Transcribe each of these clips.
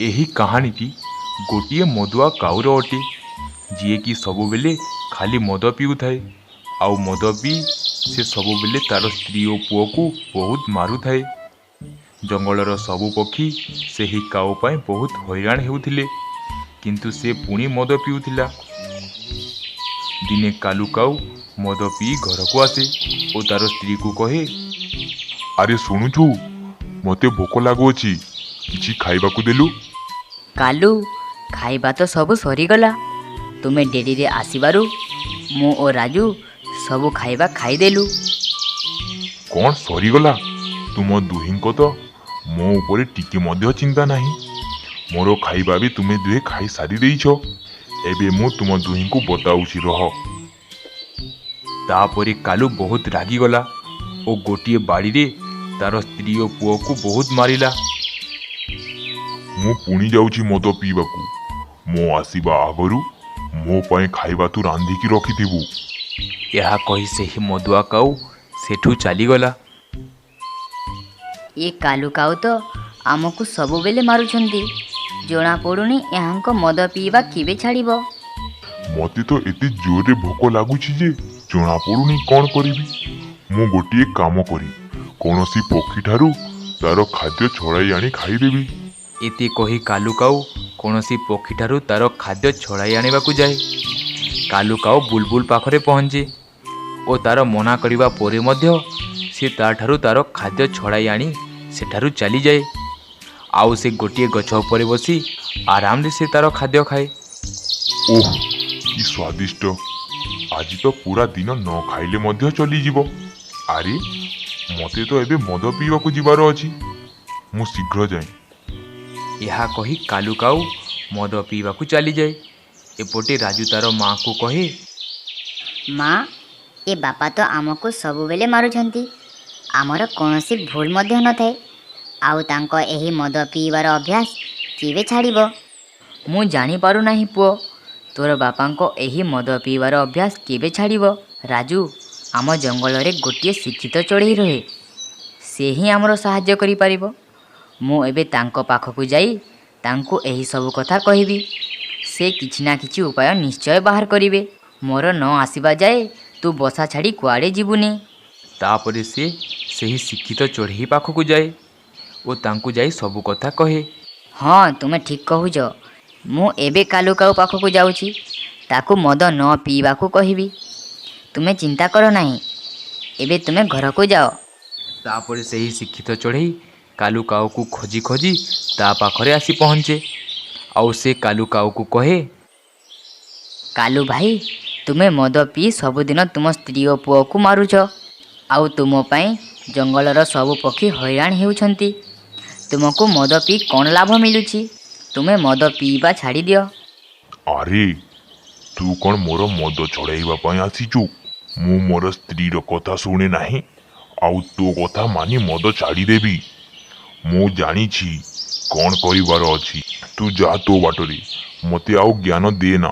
ଏହି କାହାଣୀଟି ଗୋଟିଏ ମଦୁଆ କାଉର ଅଟେ, ଯିଏକି ସବୁବେଳେ ଖାଲି ମଦ ପିଉଥାଏ। ଆଉ ମଦ ପିଇ ସେ ସବୁବେଳେ ତାର ସ୍ତ୍ରୀ ଓ ପୁଅକୁ ବହୁତ ମାରୁଥାଏ। ଜଙ୍ଗଲର ସବୁ ପକ୍ଷୀ ସେହି କାଉ ପାଇଁ ବହୁତ ହଇରାଣ ହେଉଥିଲେ, କିନ୍ତୁ ସେ ପୁଣି ମଦ ପିଉଥିଲା। ଦିନେ କାଲୁ କାଉ ମଦ ପିଇ ଘରକୁ ଆସେ ଓ ତାର ସ୍ତ୍ରୀକୁ କହେ, ଆରେ ଶୁଣୁଛୁ, ମୋତେ ଭୋକ ଲାଗୁଅଛି, କିଛି ଖାଇବାକୁ ଦେଲୁ। କାଲୁ, ଖାଇବା ତ ସବୁ ସରିଗଲା। ତୁମେ ଡେରିରେ ଆସିବାରୁ ମୁଁ ଓ ରାଜୁ ସବୁ ଖାଇବା ଖାଇଦେଲୁ। କ'ଣ ସରିଗଲା? ତୁମ ଦୁହିଁଙ୍କ ତ ମୋ ଉପରେ ଟିକେ ମଧ୍ୟ ଚିନ୍ତା ନାହିଁ। ମୋର ଖାଇବା ବି ତୁମେ ଦୁହେଁ ଖାଇ ସାରି ଦେଇଛ। ଏବେ ମୁଁ ତୁମ ଦୁହିଁଙ୍କୁ ବତାଉଛି, ରହ। ତାପରେ କାଲୁ ବହୁତ ରାଗିଗଲା ଓ ଗୋଟିଏ ବାଡ଼ିରେ ତାର ସ୍ତ୍ରୀ ଓ ପୁଅକୁ ବହୁତ ମାରିଲା। ମୁଁ ପୁଣି ଯାଉଛି ମଦ ପିଇବାକୁ। ମୋ ଆସିବା ଆଗରୁ ମୋ ପାଇଁ ଖାଇବା ତୁ ରାନ୍ଧିକି ରଖିଥିବୁ। ଏହା କହି ସେହି ମଦୁଆ କାଉ ସେଠୁ ଚାଲିଗଲା। ଏ କାଲୁ କାଉ ତ ଆମକୁ ସବୁବେଳେ ମାରୁଛନ୍ତି। ଜଣାପଡ଼ୁନି ଏହାଙ୍କ ମଦ ପିଇବା କେବେ ଛାଡ଼ିବ। ମୋତେ ତ ଏତେ ଜୋରରେ ଭୋକ ଲାଗୁଛି ଯେ ଜଣାପଡ଼ୁନି କ'ଣ କରିବି। ମୁଁ ଗୋଟିଏ କାମ କରି କୌଣସି ପକ୍ଷୀଠାରୁ ତାର ଖାଦ୍ୟ ଛଡ଼ାଇ ଆଣି ଖାଇଦେବି। ଏତେ କହି କାଲୁ କାଉ କୌଣସି ପକ୍ଷୀଠାରୁ ତାର ଖାଦ୍ୟ ଛଡ଼ାଇ ଆଣିବାକୁ ଯାଏ। କାଲୁ କାଉ ବୁଲବୁଲ ପାଖରେ ପହଞ୍ଚେ ଓ ତାର ମନା କରିବା ପରେ ମଧ୍ୟ ସେ ତାଠାରୁ ତାର ଖାଦ୍ୟ ଛଡ଼ାଇ ଆଣି ସେଠାରୁ ଚାଲିଯାଏ। ଆଉ ସେ ଗୋଟିଏ ଗଛ ଉପରେ ବସି ଆରାମରେ ସେ ତାର ଖାଦ୍ୟ ଖାଏ। ଓଃ, କି ସ୍ୱାଦିଷ୍ଟ! ଆଜି ତ ପୁରା ଦିନ ନ ଖାଇଲେ ମଧ୍ୟ ଚଲିଯିବ। ଆରେ, ମୋତେ ତ ଏବେ ମଦ ପିଇବାକୁ ଯିବାର ଅଛି। ମୁଁ ଶୀଘ୍ର ଯାଏ। ଏହା କହି କାଲୁ କାଉ ମଦ ପିଇବାକୁ ଚାଲିଯାଏ। ଏପଟେ ରାଜୁ ତାର ମାଆକୁ କହେ, ମା, ଏ ବାପା ତ ଆମକୁ ସବୁବେଳେ ମାରୁଛନ୍ତି। ଆମର କୌଣସି ଭୁଲ ମଧ୍ୟ ନଥାଏ। ଆଉ ତାଙ୍କ ଏହି ମଦ ପିଇବାର ଅଭ୍ୟାସ କେବେ ଛାଡ଼ିବ? ମୁଁ ଜାଣିପାରୁନାହିଁ ପୁଅ, ତୋର ବାପାଙ୍କ ଏହି ମଦ ପିଇବାର ଅଭ୍ୟାସ କେବେ ଛାଡ଼ିବ। ରାଜୁ, ଆମ ଜଙ୍ଗଲରେ ଗୋଟିଏ ଶିକ୍ଷିତ ଚଢ଼େଇ ରହେ। ସେ ହିଁ ଆମର ସାହାଯ୍ୟ କରିପାରିବ। ମୁଁ ଏବେ ତାଙ୍କ ପାଖକୁ ଯାଇ ତାଙ୍କୁ ଏହି ସବୁ କଥା କହିବି। ସେ କିଛି ନା କିଛି ଉପାୟ ନିଶ୍ଚୟ ବାହାର କରିବେ। ମୋର ନ ଆସିବା ଯାଏ ତୁ ବସା ଛାଡ଼ି କୁଆଡ଼େ ଯିବୁନି। ତାପରେ ସେ ସେହି ଶିକ୍ଷିତ ଚଢ଼େଇ ପାଖକୁ ଯାଏ ଓ ତାଙ୍କୁ ଯାଇ ସବୁ କଥା କହେ। ହଁ, ତୁମେ ଠିକ୍ କହୁଛ। ମୁଁ ଏବେ କାଲୁ କାଉ ପାଖକୁ ଯାଉଛି। ତାକୁ ମଦ ନ ପିଇବାକୁ କହିବି। ତୁମେ ଚିନ୍ତା କର ନାହିଁ। ଏବେ ତୁମେ ଘରକୁ ଯାଅ। ତାପରେ ସେହି ଶିକ୍ଷିତ ଚଢ଼େଇ କାଲୁ କାଉକୁ ଖୋଜି ଖୋଜି ତା ପାଖରେ ଆସି ପହଞ୍ଚେ। ଆଉ ସେ କାଲୁ କାଉକୁ କହେ, କାଲୁ ଭାଇ, ତୁମେ ମଦ ପିଇ ସବୁଦିନ ତୁମ ସ୍ତ୍ରୀ ଓ ପୁଅକୁ ମାରୁଛ। ଆଉ ତୁମ ପାଇଁ ଜଙ୍ଗଲର ସବୁ ପକ୍ଷୀ ହଇରାଣ ହେଉଛନ୍ତି। ତୁମକୁ ମଦ ପିଇ କ'ଣ ଲାଭ ମିଳୁଛି? ତୁମେ ମଦ ପିଇବା ଛାଡ଼ିଦିଅ। ଆରେ, ତୁ କ'ଣ ମୋର ମଦ ଛଡ଼ାଇବା ପାଇଁ ଆସିଛୁ? ମୁଁ ମୋର ସ୍ତ୍ରୀର କଥା ଶୁଣେ ନାହିଁ, ଆଉ ତୋ କଥା ମାନି ମଦ ଛାଡ଼ିଦେବି? ମୁଁ ଜାଣିଛି କ'ଣ କରିବାର ଅଛି। ତୁ ଯା ତୋ ବାଟରେ, ମୋତେ ଆଉ ଜ୍ଞାନ ଦେନା।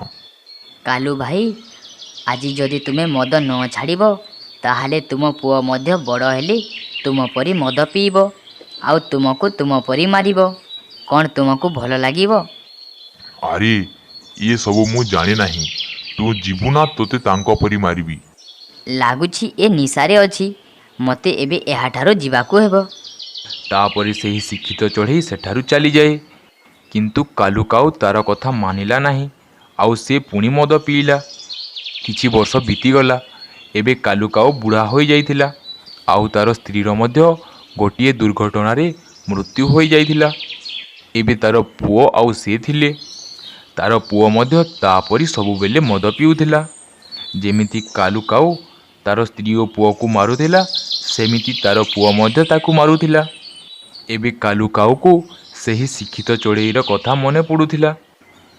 କାଲୁ ଭାଇ, ଆଜି ଯଦି ତୁମେ ମଦ ନ ଛାଡ଼ିବ, ତାହେଲେ ତୁମ ପୁଅ ମଧ୍ୟ ବଡ଼ ହେଲେ ତୁମ ପରି ମଦ ପିଇବ ଆଉ ତୁମକୁ ତୁମ ପରି ମାରିବ। କ'ଣ ତୁମକୁ ଭଲ ଲାଗିବ? ଆରେ, ଇଏ ସବୁ ମୁଁ ଜାଣେ ନାହିଁ। ତୁ ଯିବୁ ନା ତୋତେ ତାଙ୍କ ପରି ମାରିବି? ଲାଗୁଛି ଏ ନିଶାରେ ଅଛି। ମୋତେ ଏବେ ଏହାଠାରୁ ଯିବାକୁ ହେବ। ତାପରେ ସେହି ଶିକ୍ଷିତ ଚଢ଼େଇ ସେଠାରୁ ଚାଲିଯାଏ। କିନ୍ତୁ କାଲୁ କାଉ ତାର କଥା ମାନିଲା ନାହିଁ, ଆଉ ସେ ପୁଣି ମଦ ପିଇଲା। କିଛି ବର୍ଷ ବିତିଗଲା। ଏବେ କାଲୁ କାଉ ବୁଢ଼ା ହୋଇଯାଇଥିଲା, ଆଉ ତାର ସ୍ତ୍ରୀର ମଧ୍ୟ ଗୋଟିଏ ଦୁର୍ଘଟଣାରେ ମୃତ୍ୟୁ ହୋଇଯାଇଥିଲା। ଏବେ ତାର ପୁଅ ଆଉ ସେ ଥିଲେ। ତାର ପୁଅ ମଧ୍ୟ ତାପରି ସବୁବେଳେ ମଦ ପିଉଥିଲା। ଯେମିତି କାଲୁ କାଉ ତାର ସ୍ତ୍ରୀ ଓ ପୁଅକୁ ମାରୁଥିଲା, ସେମିତି ତାର ପୁଅ ମଧ୍ୟ ତାକୁ ମାରୁଥିଲା। ଏବେ କାଲୁ କାଉକୁ ସେହି ଶିକ୍ଷିତ ଚଢ଼େଇର କଥା ମନେ ପଡ଼ୁଥିଲା।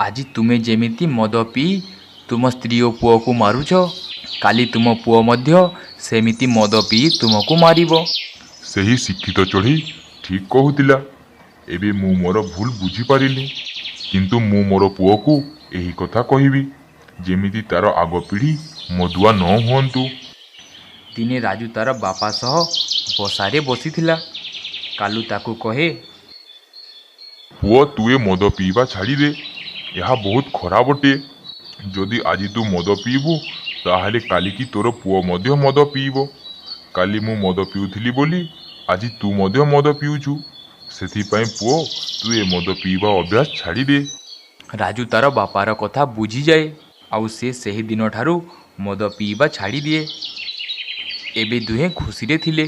ଆଜି ତୁମେ ଯେମିତି ମଦ ପିଇ ତୁମ ସ୍ତ୍ରୀ ଓ ପୁଅକୁ ମାରୁଛ, କାଲି ତୁମ ପୁଅ ମଧ୍ୟ ସେମିତି ମଦ ପିଇ ତୁମକୁ ମାରିବ। ସେହି ଶିକ୍ଷିତ ଚଢ଼େଇ ଠିକ୍ କହୁଥିଲା। ଏବେ ମୁଁ ମୋର ଭୁଲ ବୁଝିପାରିଲି। କିନ୍ତୁ ମୁଁ ମୋର ପୁଅକୁ ଏହି କଥା କହିବି, ଯେମିତି ତାର ଆଗ ପିଢ଼ି ମଦୁଆ ନ ହୁଅନ୍ତୁ। ଦିନେ ରାଜୁ ତାର ବାପା ସହ ବସାରେ ବସିଥିଲା। କାଲୁ ତାକୁ କହେ, ପୁଅ ତୁ ଏ ମଦ ପିଇବା ଛାଡ଼ିଦେ। ଏହା ବହୁତ ଖରାପ ଅଟେ। ଯଦି ଆଜି ତୁ ମଦ ପିଇବୁ ତାହେଲେ କାଲିକି ତୋର ପୁଅ ମଧ୍ୟ ମଦ ପିଇବ। କାଲି ମୁଁ ମଦ ପିଉଥିଲି ବୋଲି ଆଜି ତୁ ମଧ୍ୟ ମଦ ପିଉଛୁ। ସେଥିପାଇଁ ପୁଅ ତୁ ଏ ମଦ ପିଇବା ଅଭ୍ୟାସ ଛାଡ଼ିଦେ। ରାଜୁ ତାର ବାପାର କଥା ବୁଝିଯାଏ ଆଉ ସେ ସେହି ଦିନଠାରୁ ମଦ ପିଇବା ଛାଡ଼ିଦିଏ। ଏବେ ଦୁହେଁ ଖୁସିରେ ଥିଲେ।